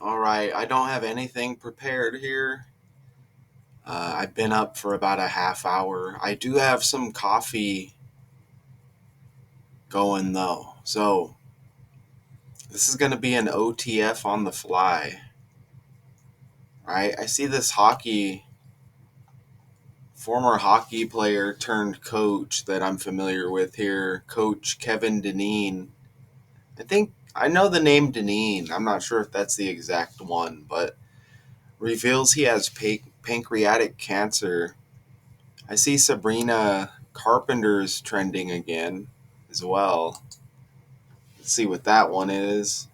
All right, I don't have anything prepared here. I've been up for about a half hour. I do have some coffee going though. So, this is going to be an OTF on the fly, right? I see this former hockey player turned coach that I'm familiar with here, Coach Kevin Dineen. I think I know the name Dineen. I'm not sure if that's the exact one, but reveals he has pancreatic cancer. I see Sabrina Carpenter's trending again as well. Let's see what that one is.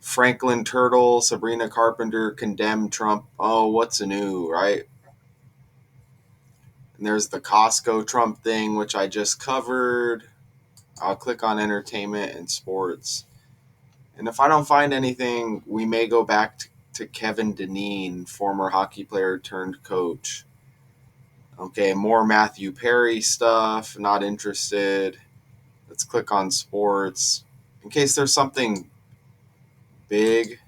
Franklin Turtle, Sabrina Carpenter condemned Trump. Oh, what's new, right? And there's the Costco Trump thing, which I just covered. I'll click on entertainment and sports. And if I don't find anything, we may go back to Kevin Dineen, former hockey player turned coach. Okay, more Matthew Perry stuff. Not interested. Let's click on sports. In case there's something big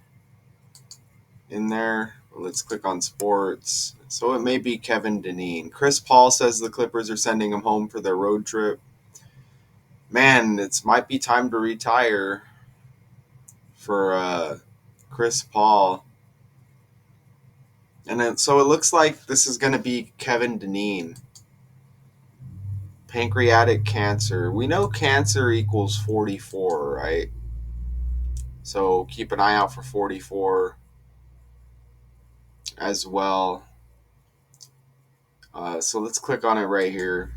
in there, let's click on sports. So it may be Kevin Dineen. Chris Paul says the Clippers are sending him home for their road trip. Man, it might be time to retire for Chris Paul. And then, so it looks like this is going to be Kevin Dineen. Pancreatic cancer. We know cancer equals 44, right? So keep an eye out for 44 as well. So let's click on it right here.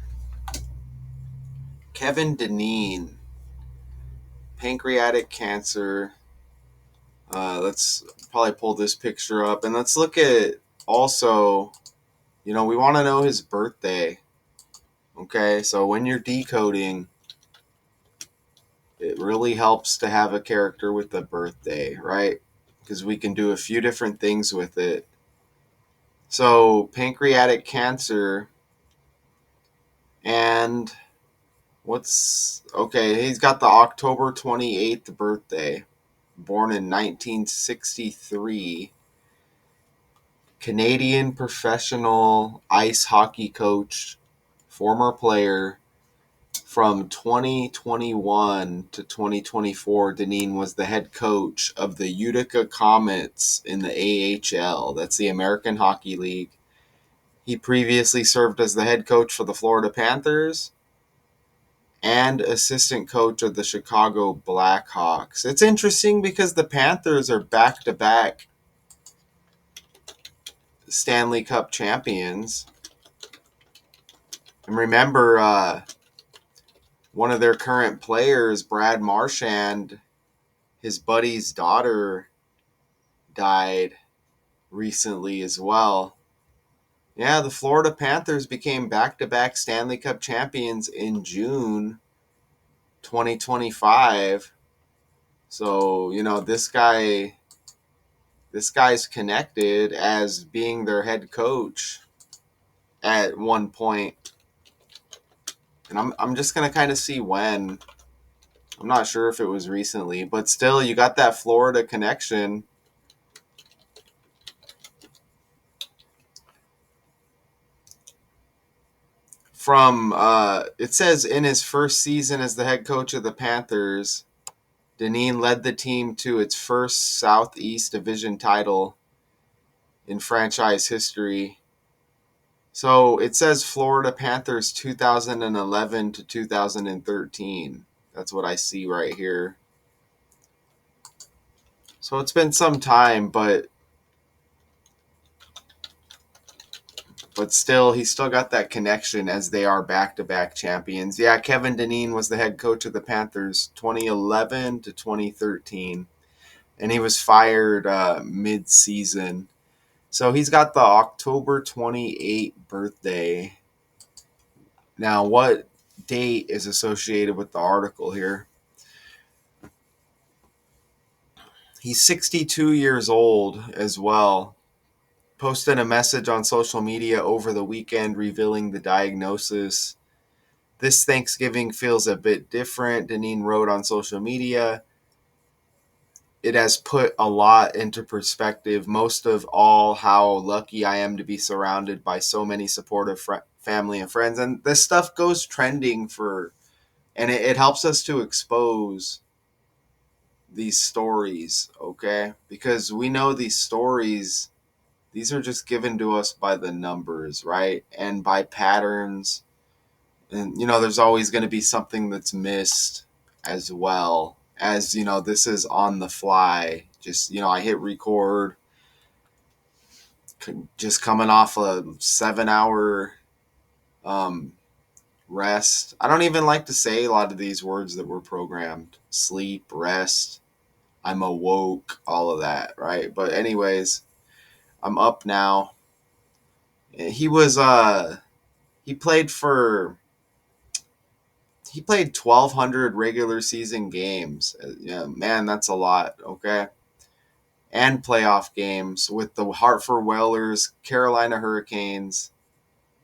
Kevin Dineen, pancreatic cancer. Let's probably pull this picture up and let's look at also, we want to know his birthday. Okay, so when you're decoding, it really helps to have a character with a birthday, right? Because we can do a few different things with it. So, pancreatic cancer, and he's got the October 28th birthday, born in 1963. Canadian professional ice hockey coach, former player. From 2021 to 2024, Dineen was the head coach of the Utica Comets in the AHL. That's the American Hockey League. He previously served as the head coach for the Florida Panthers and assistant coach of the Chicago Blackhawks. It's interesting because the Panthers are back-to-back Stanley Cup champions. And remember, one of their current players, Brad Marchand, his buddy's daughter died recently as well. Yeah, the Florida Panthers became back-to-back Stanley Cup champions in June 2025. So, this guy's connected as being their head coach at one point. And I'm just going to kind of see when. I'm not sure if it was recently, but still, you got that Florida connection. It says in his first season as the head coach of the Panthers, Dineen led the team to its first Southeast Division title in franchise history. So it says Florida Panthers 2011 to 2013. That's what I see right here. So it's been some time, but still, he's still got that connection as they are back-to-back champions. Yeah, Kevin Dineen was the head coach of the Panthers 2011 to 2013, and he was fired mid-season. So he's got the October 28th birthday. Now, what date is associated with the article here? He's 62 years old as well. Posted a message on social media over the weekend revealing the diagnosis. This Thanksgiving feels a bit different, Dineen wrote on social media. it has put a lot into perspective. Most of all, how lucky I am to be surrounded by so many supportive family and friends. And this stuff goes trending and it helps us to expose these stories, okay? Because we know these stories, these are just given to us by the numbers, right? And by patterns. And, there's always going to be something that's missed as well. As, this is on the fly. Just, I hit record, just coming off a 7 hour um, rest. I don't even like to say a lot of these words that were programmed: sleep, rest, I'm awoke, all of that, right? But anyways, I'm up now. He played for he played 1,200 regular season games. Yeah, man, that's a lot, okay? And playoff games with the Hartford Whalers, Carolina Hurricanes,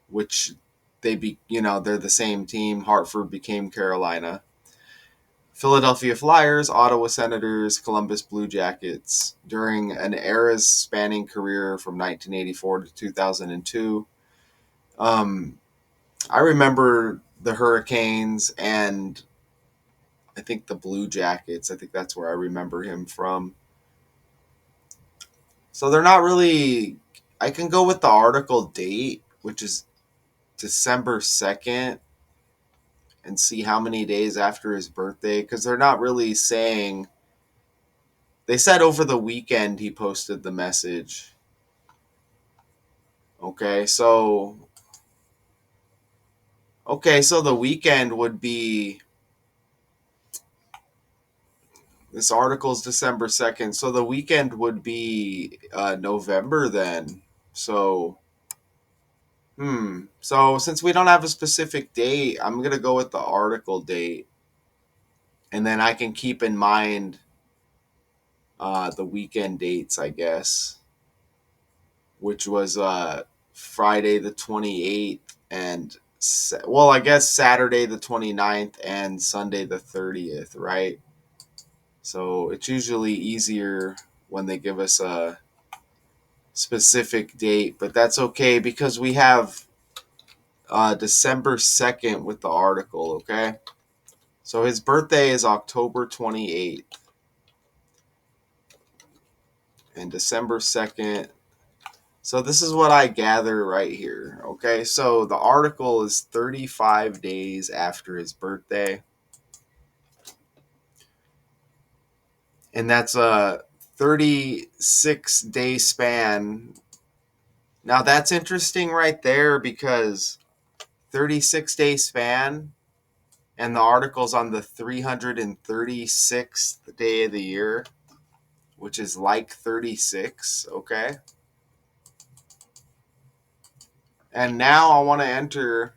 which they're the same team. Hartford became Carolina. Philadelphia Flyers, Ottawa Senators, Columbus Blue Jackets during an era's spanning career from 1984 to 2002. Um, I remember the Hurricanes and I think the Blue Jackets. I think that's where I remember him from. So they're not really. I can go with the article date, which is December 2nd, and see how many days after his birthday, because they're not really saying. They said over the weekend he posted the message. Okay, so the weekend would be this article's December 2nd. So the weekend would be November then. So so since we don't have a specific date, I'm gonna go with the article date, and then I can keep in mind the weekend dates, I guess, which was Friday the 28th and I guess Saturday the 29th and Sunday the 30th, right? So it's usually easier when they give us a specific date, but that's okay because we have December 2nd with the article, okay? So his birthday is October 28th and December 2nd. So this is what I gather right here, okay? So the article is 35 days after his birthday. And that's a 36-day span. Now that's interesting right there because 36-day span and the article's on the 336th day of the year, which is like 36, okay? And now I want to enter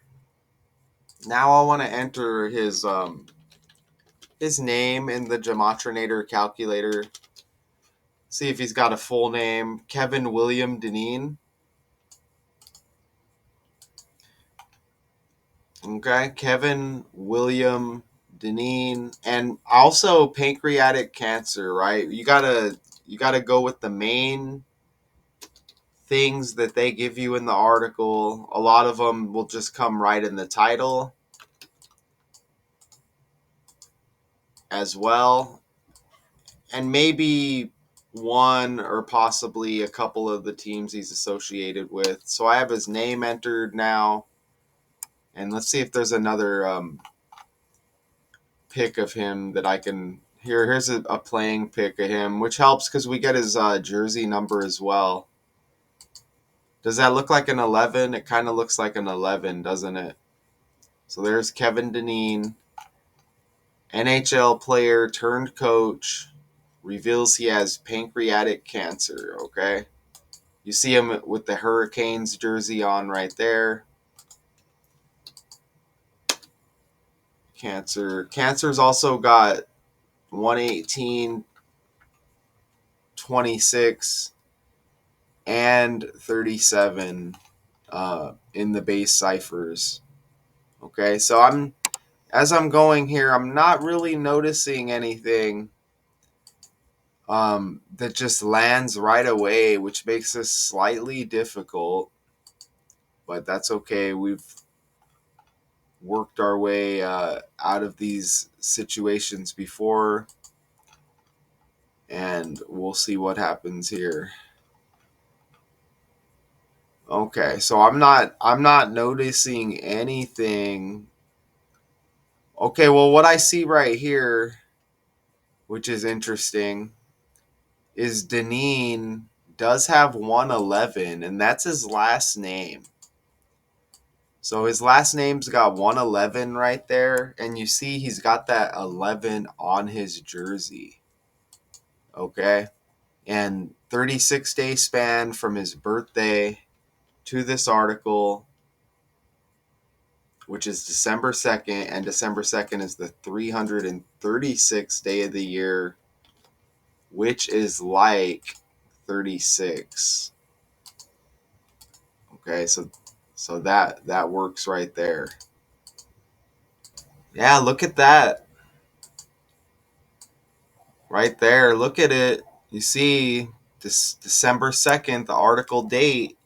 his name in the Gematrinator calculator. See if he's got a full name. Kevin William Dineen. Okay, Kevin William Dineen, and also pancreatic cancer, right? You gotta go with the main things that they give you in the article. A lot of them will just come right in the title as well. And maybe one or possibly a couple of the teams he's associated with. So I have his name entered now. And let's see if there's another pic of him that I can. Here's a playing pic of him, which helps because we get his jersey number as well. Does that look like an 11? It kind of looks like an 11, doesn't it? So there's Kevin Dineen, NHL player turned coach, reveals he has pancreatic cancer, okay? You see him with the Hurricanes jersey on right there. Cancer's also got 118, 26, and 37 in the base ciphers. Okay, so as I'm going here, I'm not really noticing anything that just lands right away, which makes this slightly difficult, but that's okay. We've worked our way out of these situations before, and we'll see what happens here. Okay, so I'm not noticing anything. Okay, well, what I see right here, which is interesting, is Dineen does have 111, and that's his last name. So his last name's got 111 right there, and you see he's got that 11 on his jersey. Okay? And 36-day span from his birthday to this article, which is December 2nd, and December 2nd is the 336th day of the year, which is like 36. Okay, so that works right there. Yeah, look at that. Right there, look at it. You see this December 2nd, the article date,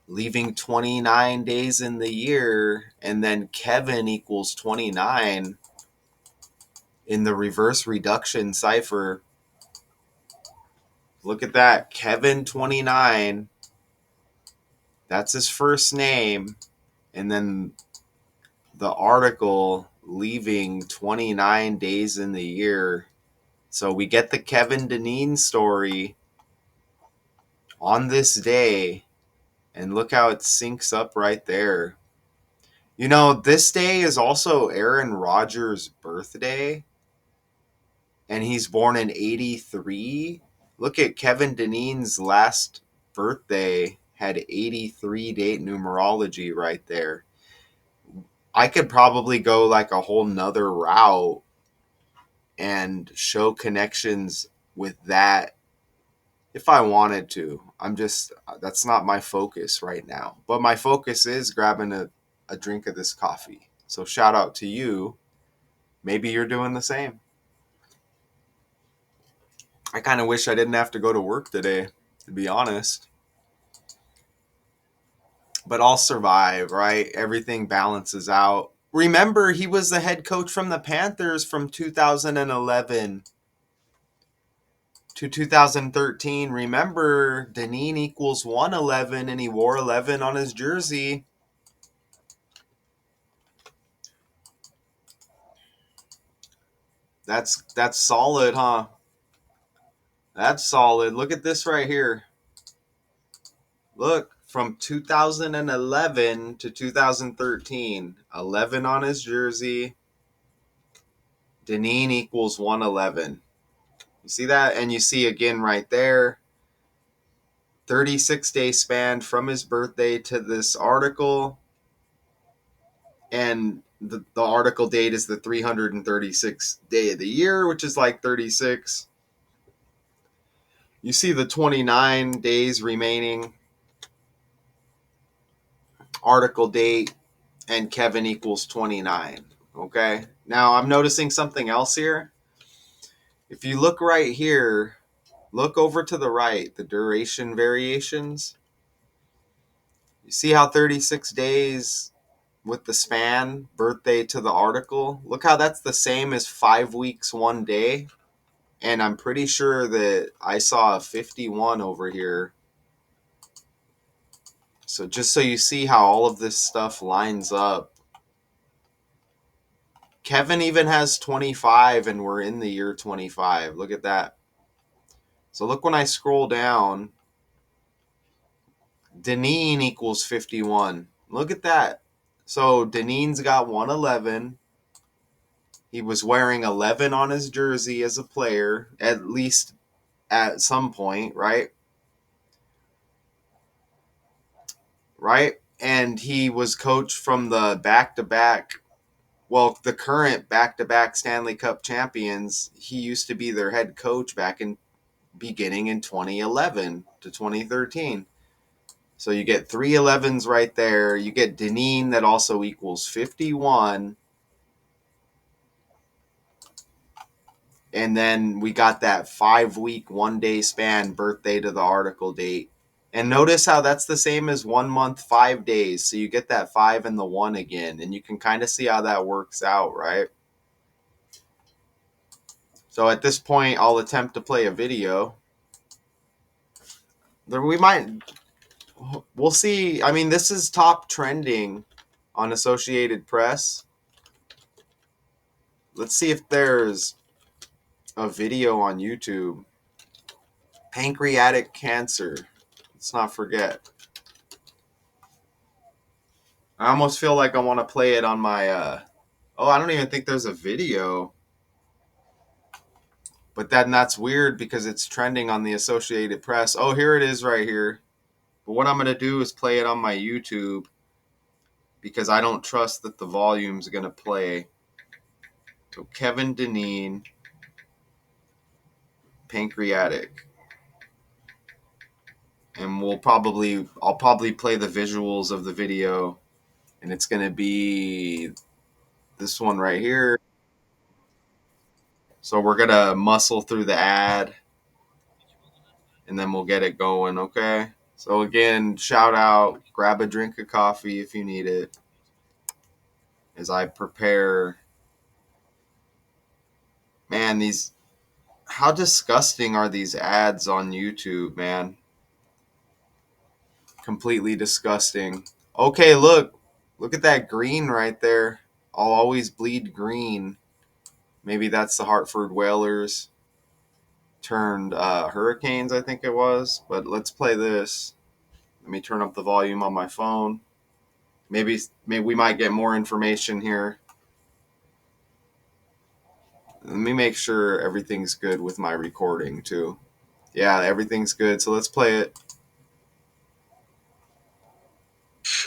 leaving 29 days in the year, and then Kevin equals 29 in the reverse reduction cipher. Look at that. Kevin 29. That's his first name. And then the article leaving 29 days in the year. So we get the Kevin Dineen story on this day. And look how it syncs up right there. You know, this day is also Aaron Rodgers' birthday. And he's born in 83. Look at Kevin Dineen's last birthday had 83 date numerology right there. I could probably go like a whole nother route and show connections with that if I wanted to. That's not my focus right now. But my focus is grabbing a drink of this coffee. So shout out to you. Maybe you're doing the same. I kind of wish I didn't have to go to work today, to be honest. But I'll survive, right? Everything balances out. Remember, he was the head coach from the Panthers from 2011 to 2013. Remember, Dineen equals 111, and he wore 11 on his jersey. That's solid, huh? That's solid. Look at this right here. Look, from 2011 to 2013, 11 on his jersey. Dineen equals 111. You see that? And you see again right there, 36-day span from his birthday to this article. And the article date is the 336th day of the year, which is like 36. You see the 29 days remaining, article date, and Kevin equals 29. Okay? Now I'm noticing something else here. If you look right here, look over to the right, the duration variations. You see how 36 days with the span, birthday to the article? Look how that's the same as 5 weeks, 1 day. And I'm pretty sure that I saw a 51 over here. So just so you see how all of this stuff lines up. Kevin even has 25, and we're in the year 25. Look at that. So look when I scroll down. Dineen equals 51. Look at that. So Dineen's got 111. He was wearing 11 on his jersey as a player, at least at some point, right? Right? And he was coached from the the current back-to-back Stanley Cup champions. He used to be their head coach back in beginning in 2011 to 2013. So you get 3 11s right there. You get Dineen that also equals 51. And then we got that 5-week, 1-day span, birthday to the article date. And notice how that's the same as 1 month, 5 days. So you get that 5 and the 1 again. And you can kind of see how that works out, right? So at this point, I'll attempt to play a video. We'll see. I mean, this is top trending on Associated Press. Let's see if there's a video on YouTube. Pancreatic cancer. Let's not forget. I almost feel like I want to play it on my I don't even think there's a video. But then that's weird because it's trending on the Associated Press. Oh, here it is right here. But what I'm going to do is play it on my YouTube because I don't trust that the volume's going to play. So Kevin Dineen, pancreatic. And I'll probably play the visuals of the video, and it's going to be this one right here. So we're going to muscle through the ad, and then we'll get it going, okay? So again, shout out, grab a drink of coffee if you need it as I prepare. Man, how disgusting are these ads on YouTube, man? Completely disgusting. Okay, look at that green right there. I'll always bleed green. Maybe that's the Hartford Whalers turned Hurricanes, I think it was. But let's play this. Let me turn up the volume on my phone. Maybe we might get more information here. Let me make sure everything's good with my recording too. Yeah, everything's good. So let's play it.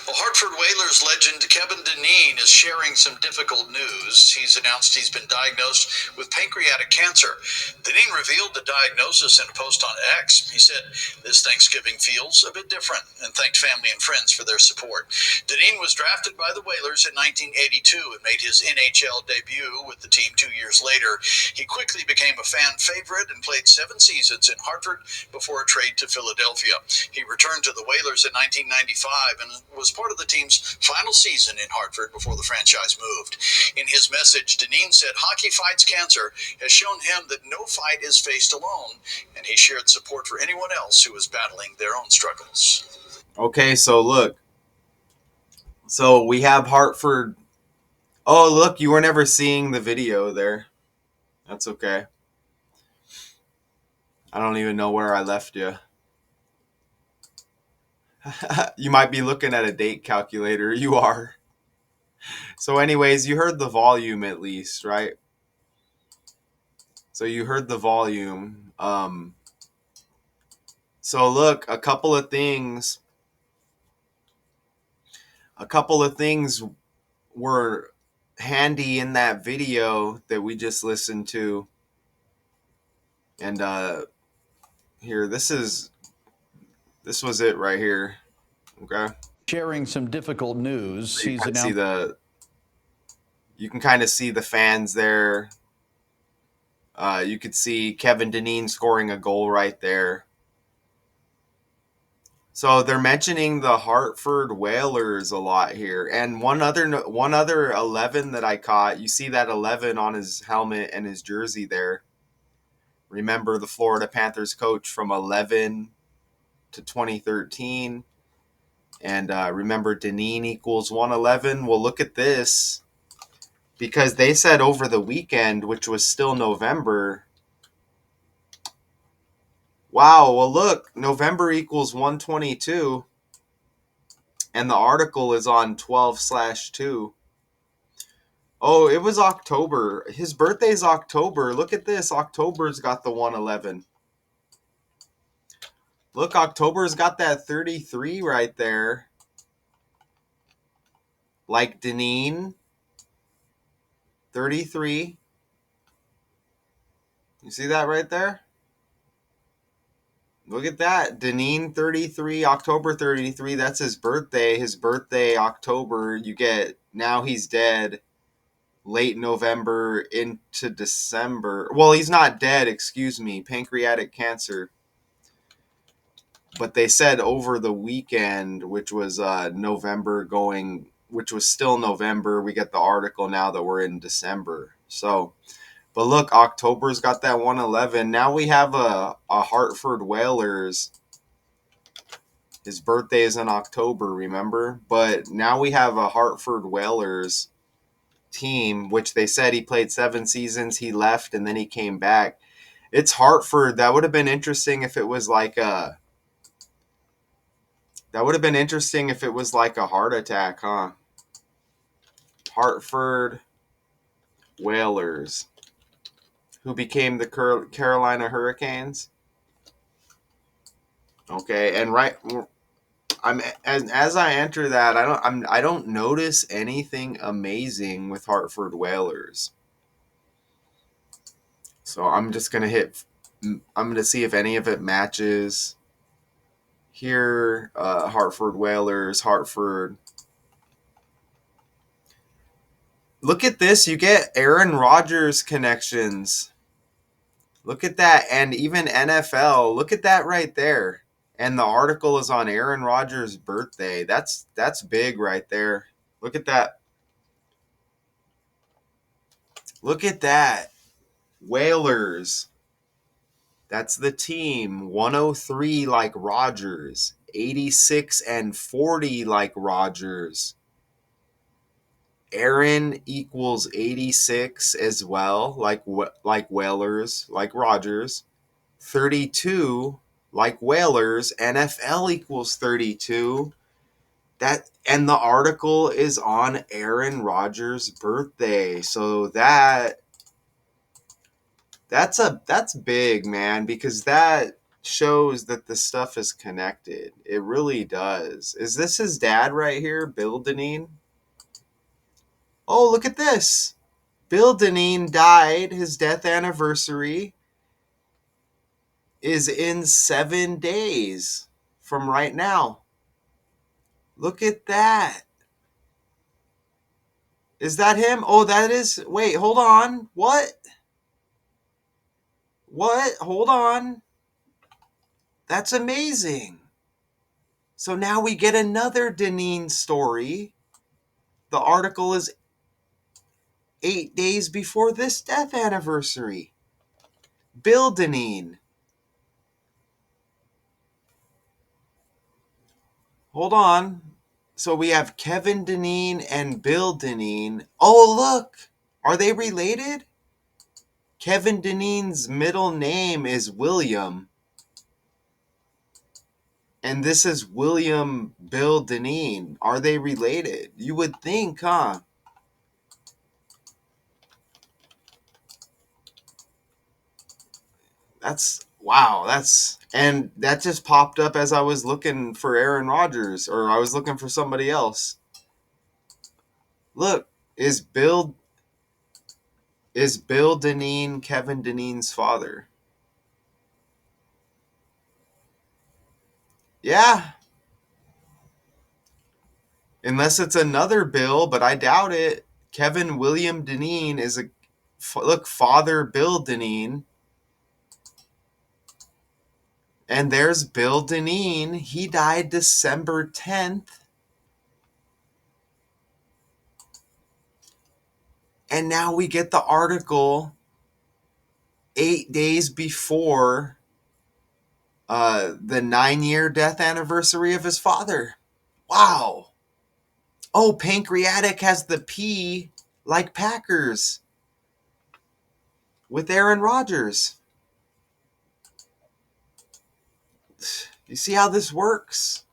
Well, Hartford Whalers legend Kevin Dineen is sharing some difficult news. He's announced he's been diagnosed with pancreatic cancer. Dineen revealed the diagnosis in a post on X. He said, "This Thanksgiving feels a bit different," and thanked family and friends for their support. Dineen was drafted by the Whalers in 1982 and made his NHL debut with the team 2 years later. He quickly became a fan favorite and played 7 seasons in Hartford before a trade to Philadelphia. He returned to the Whalers in 1995 and was part of the team's final season in Hartford before the franchise moved. In his message, Dineen said Hockey Fights Cancer has shown him that no fight is faced alone, and he shared support for anyone else who is battling their own struggles. Okay, so look. So we have Hartford. Oh, look, you were never seeing the video there. That's okay. I don't even know where I left you. You might be looking at a date calculator. You are. So anyways, you heard the volume at least, right? So you heard the volume. So look, a couple of things were handy in that video that we just listened to. And here, this was it right here. Okay. Sharing some difficult news. You can kind of see the fans there. You could see Kevin Dineen scoring a goal right there. So they're mentioning the Hartford Whalers a lot here, and one other 11 that I caught. You see that 11 on his helmet and his jersey there. Remember the Florida Panthers coach from 11 to 2013, and remember Dineen equals 111. Well, look at this, because they said over the weekend, which was still November. Wow, well look, November equals 122, and the article is on 12/2. Oh, it was October. His birthday's October. Look at this. October's got the 111. Look, October's got that 33 right there. Like Dineen, 33. You see that right there? Look at that. Dineen, 33, October 33. That's his birthday. His birthday, October. You get Now He's Dead. late November into December. Well, he's not dead, excuse me, pancreatic cancer. But they said over the weekend, which was November going, which was still November, we get the article now that we're in December. So, but look, October's got that 111. Now we have a Hartford Whalers. His birthday is in October, remember? But now we have a Hartford Whalers team, which they said he played 7 seasons, he left, and then he came back. It's Hartford. That would have been interesting if it was like a heart attack, huh? Hartford Whalers, who became the Carolina Hurricanes. Okay, and I'm as I enter that, I don't notice anything amazing with Hartford Whalers. So I'm just gonna I'm gonna see if any of it matches. Here, Hartford Whalers, Hartford. Look at this. You get Aaron Rodgers connections. Look at that. And even NFL. Look at that right there. And the article is on Aaron Rodgers' birthday. That's big right there. Look at that. Look at that. Whalers. That's the team. 103 like Rodgers. 86 and 40 like Rodgers. Aaron equals 86 as well, like Whalers, like Rodgers. 32 like Whalers. NFL equals 32. That, and the article is on Aaron Rodgers' birthday. So that's big, man, because that shows that the stuff is connected. It really does. Is this his dad right here, Bill Dineen? Oh, look at this. Bill Dineen died. His death anniversary is in 7 days from right now. Look at that. Is that him? Oh, that is. Wait, hold on. What? What? Hold on. That's amazing. So now we get another Dineen story. The article is 8 days before this death anniversary. Bill Dineen. Hold on. So we have Kevin Dineen and Bill Dineen. Oh, look. Are they related? Kevin Dineen's middle name is William. And this is William Bill Dineen. Are they related? You would think, huh? Wow. And that just popped up as I was looking for Aaron Rodgers, or I was looking for somebody else. Look, is Bill Dineen Kevin Dineen's father? Yeah, unless it's another Bill, but I doubt it. Kevin William Dineen is look, Father Bill Dineen. And there's Bill Dineen. He died December 10th. And now we get the article 8 days before the 9-year death anniversary of his father. Wow. Oh, pancreatic has the P like Packers with Aaron Rodgers. You see how this works?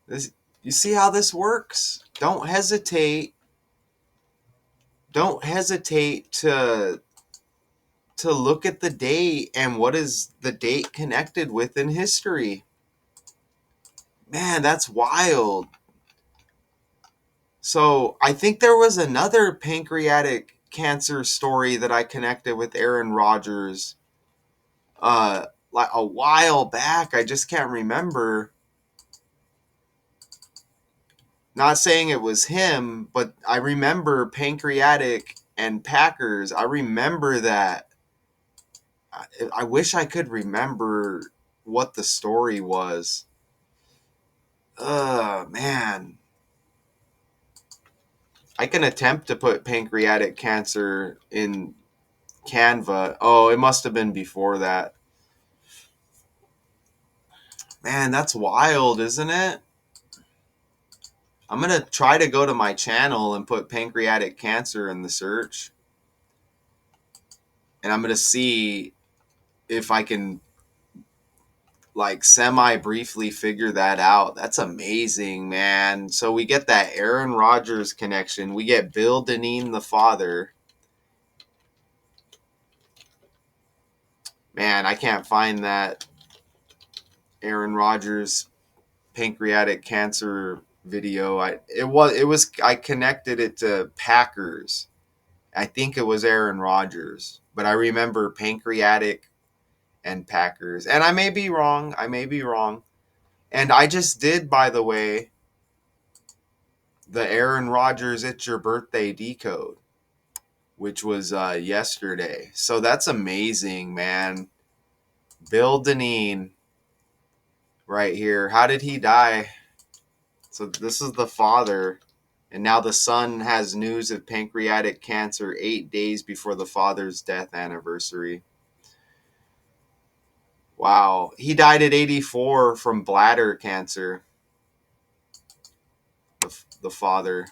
You see how this works? Don't hesitate. Don't hesitate to look at the date and what is the date connected with in history. Man, that's wild. So I think there was another pancreatic cancer story that I connected with Aaron Rodgers like a while back. I just can't remember. Not saying it was him, but I remember pancreatic and Packers. I remember that. I wish I could remember what the story was. Man. I can attempt to put pancreatic cancer in Canva. Oh, it must have been before that. Man, that's wild, isn't it? I'm going to try to go to my channel and put pancreatic cancer in the search. And I'm going to see if I can like semi briefly figure that out. That's amazing, man. So we get that Aaron Rodgers connection. We get Bill Dineen the father. Man, I can't find that Aaron Rodgers pancreatic cancer video. I connected it to Packers. I think it was Aaron Rodgers, but I remember pancreatic and Packers. And I may be wrong. I may be wrong. And I just did, by the way, the Aaron Rodgers "It's Your Birthday" decode, which was yesterday. So that's amazing, man. Bill Dineen, right here. How did he die? So this is the father, and now the son has news of pancreatic cancer 8 days before the father's death anniversary. Wow, he died at 84 from bladder cancer. The father,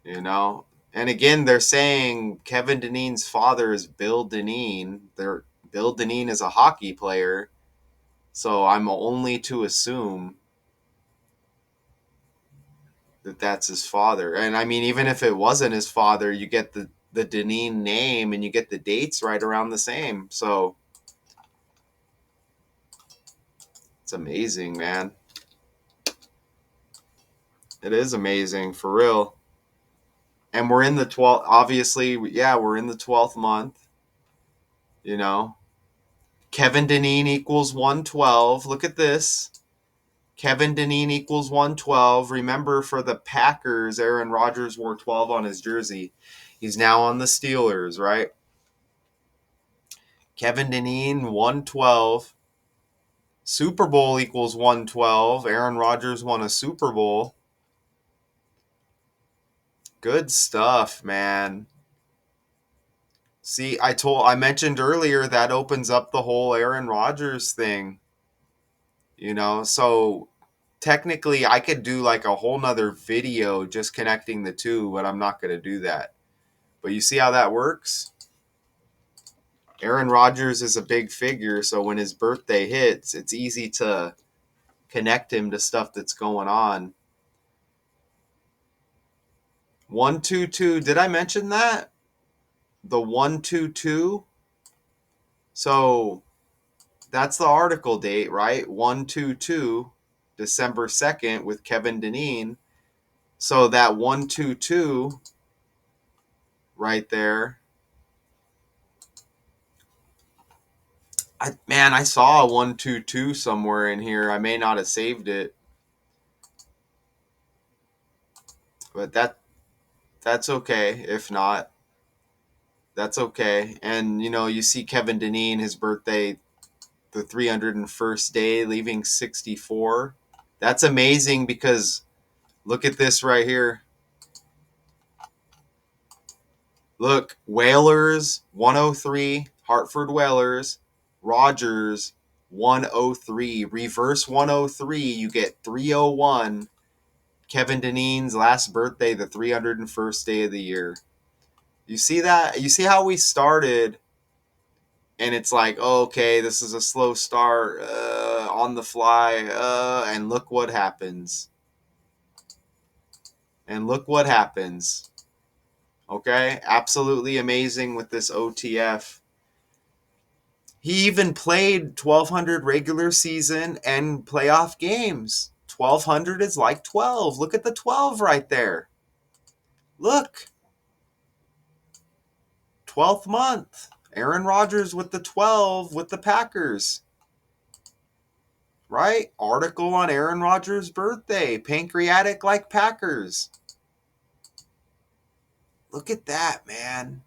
you know. And again, they're saying Kevin Dineen's father is Bill Dineen. Bill Dineen is a hockey player, so I'm only to assume that that's his father. And I mean, even if it wasn't his father, you get the Dineen name and you get the dates right around the same. So it's amazing, man. It is amazing for real. And we're in the 12th, obviously, yeah, we're in the 12th month, you know. Kevin Dineen equals 112. Look at this. Kevin Dineen equals 112. Remember, for the Packers, Aaron Rodgers wore 12 on his jersey. He's now on the Steelers, right? Kevin Dineen, 112. Super Bowl equals 112. Aaron Rodgers won a Super Bowl. Good stuff, man. See, I mentioned earlier that opens up the whole Aaron Rodgers thing. So technically I could do like a whole nother video just connecting the two, but I'm not gonna do that. But you see how that works? Aaron Rodgers is a big figure, so when his birthday hits, it's easy to connect him to stuff that's going on. 122, did I mention that? The 122. So that's the article date, right? 122, December 2nd with Kevin Dineen. So that 122 right there. I saw a 122 somewhere in here. I may not have saved it, but that's okay. If not, that's okay. And you see Kevin Dineen, his birthday, the 301st day, leaving 64. That's amazing because look at this right here. Look, Whalers 103, Hartford Whalers, Rogers 103, reverse 103, you get 301. Kevin Dineen's last birthday, the 301st day of the year. You see that? You see how we started, and it's like, oh, okay, this is a slow start, on the fly, and look what happens. And look what happens. Okay? Absolutely amazing with this OTF. He even played 1,200 regular season and playoff games. 1,200 is like 12. Look at the 12 right there. Look. 12th month. Aaron Rodgers with the 12 with the Packers. right? Article on Aaron Rodgers' birthday. Pancreatic like Packers. Look at that, man.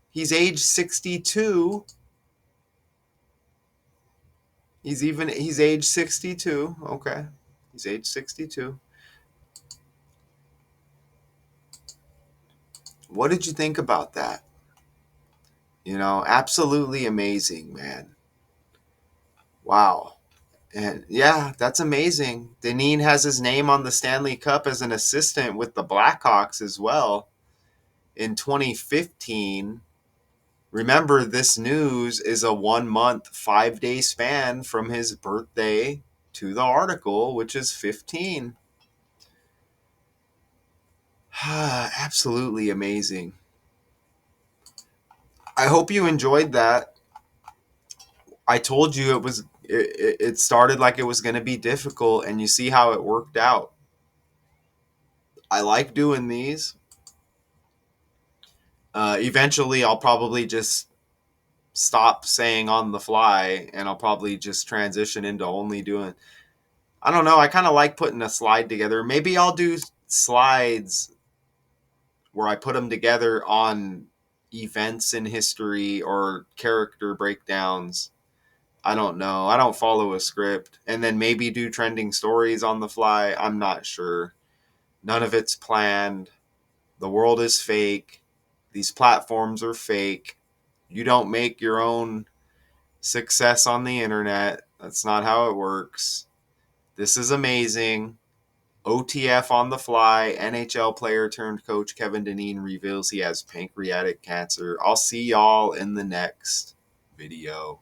He's age 62. He's age 62. Okay. He's age 62. What did you think about that? Absolutely amazing, man. Wow. And yeah, that's amazing. Dineen has his name on the Stanley Cup as an assistant with the Blackhawks as well in 2015. Remember, this news is a 1 month, 5 day span from his birthday to the article, which is 15. Absolutely amazing. I hope you enjoyed that. I told you it started like it was going to be difficult, and you see how it worked out. I like doing these. Eventually, I'll probably just stop saying on the fly, and I'll probably just transition into only doing. I don't know. I kind of like putting a slide together. Maybe I'll do slides where I put them together on events in history or character breakdowns. I don't know. I don't follow a script. And then maybe do trending stories on the fly. I'm not sure. None of it's planned. The world is fake. These platforms are fake. You don't make your own success on the internet. That's not how it works. This is amazing. OTF on the fly. NHL player turned coach Kevin Dineen reveals he has pancreatic cancer. I'll see y'all in the next video.